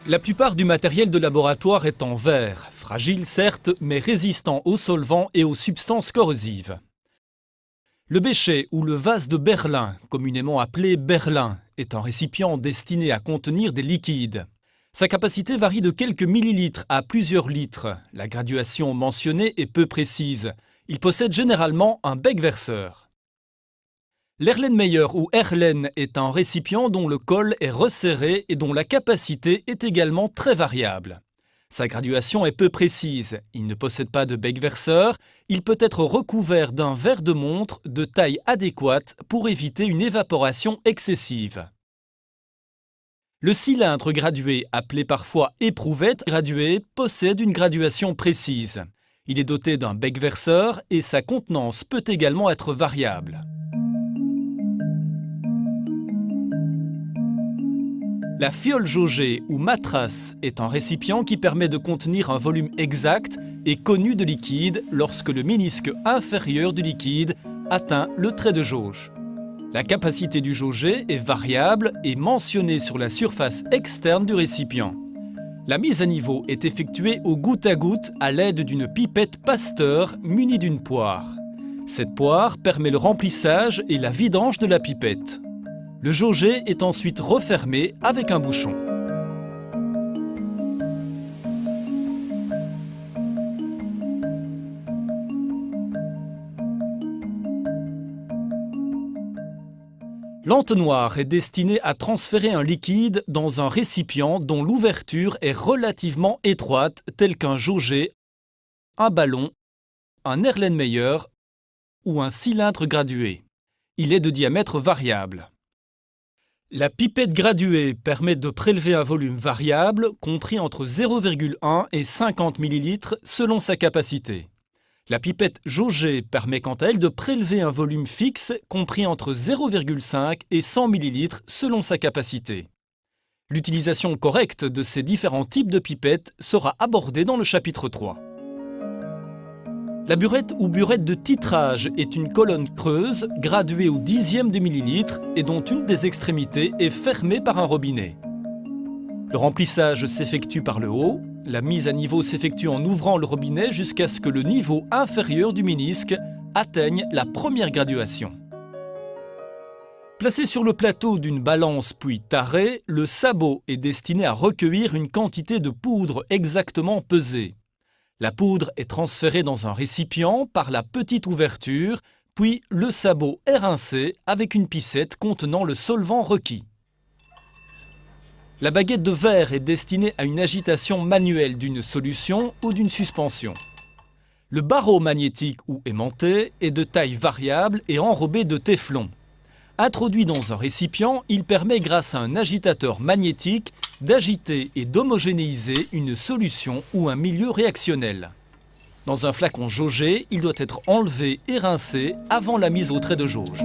La plupart du matériel de laboratoire est en verre, fragile certes, mais résistant aux solvants et aux substances corrosives. Le bécher ou le vase de Berlin, communément appelé berlin, est un récipient destiné à contenir des liquides. Sa capacité varie de quelques millilitres à plusieurs litres. La graduation mentionnée est peu précise. Il possède généralement un bec verseur. L'Erlenmeyer ou Erlen est un récipient dont le col est resserré et dont la capacité est également très variable. Sa graduation est peu précise, il ne possède pas de bec verseur, il peut être recouvert d'un verre de montre de taille adéquate pour éviter une évaporation excessive. Le cylindre gradué, appelé parfois éprouvette graduée, possède une graduation précise. Il est doté d'un bec verseur et sa contenance peut également être variable. La fiole jaugée ou matrace est un récipient qui permet de contenir un volume exact et connu de liquide lorsque le ménisque inférieur du liquide atteint le trait de jauge. La capacité du jaugé est variable et mentionnée sur la surface externe du récipient. La mise à niveau est effectuée au goutte à goutte à l'aide d'une pipette Pasteur munie d'une poire. Cette poire permet le remplissage et la vidange de la pipette. Le jaugé est ensuite refermé avec un bouchon. L'entonnoir est destiné à transférer un liquide dans un récipient dont l'ouverture est relativement étroite, tel qu'un jaugé, un ballon, un Erlenmeyer ou un cylindre gradué. Il est de diamètre variable. La pipette graduée permet de prélever un volume variable compris entre 0,1 et 50 ml selon sa capacité. La pipette jaugée permet quant à elle de prélever un volume fixe compris entre 0,5 et 100 ml selon sa capacité. L'utilisation correcte de ces différents types de pipettes sera abordée dans le chapitre 3. La burette ou burette de titrage est une colonne creuse graduée au dixième de millilitre et dont une des extrémités est fermée par un robinet. Le remplissage s'effectue par le haut, la mise à niveau s'effectue en ouvrant le robinet jusqu'à ce que le niveau inférieur du ménisque atteigne la première graduation. Placé sur le plateau d'une balance puis taré, le sabot est destiné à recueillir une quantité de poudre exactement pesée. La poudre est transférée dans un récipient par la petite ouverture, puis le sabot est rincé avec une picette contenant le solvant requis. La baguette de verre est destinée à une agitation manuelle d'une solution ou d'une suspension. Le barreau magnétique ou aimanté est de taille variable et enrobé de téflon. Introduit dans un récipient, il permet grâce à un agitateur magnétique d'agiter et d'homogénéiser une solution ou un milieu réactionnel. Dans un flacon jaugé, il doit être enlevé et rincé avant la mise au trait de jauge.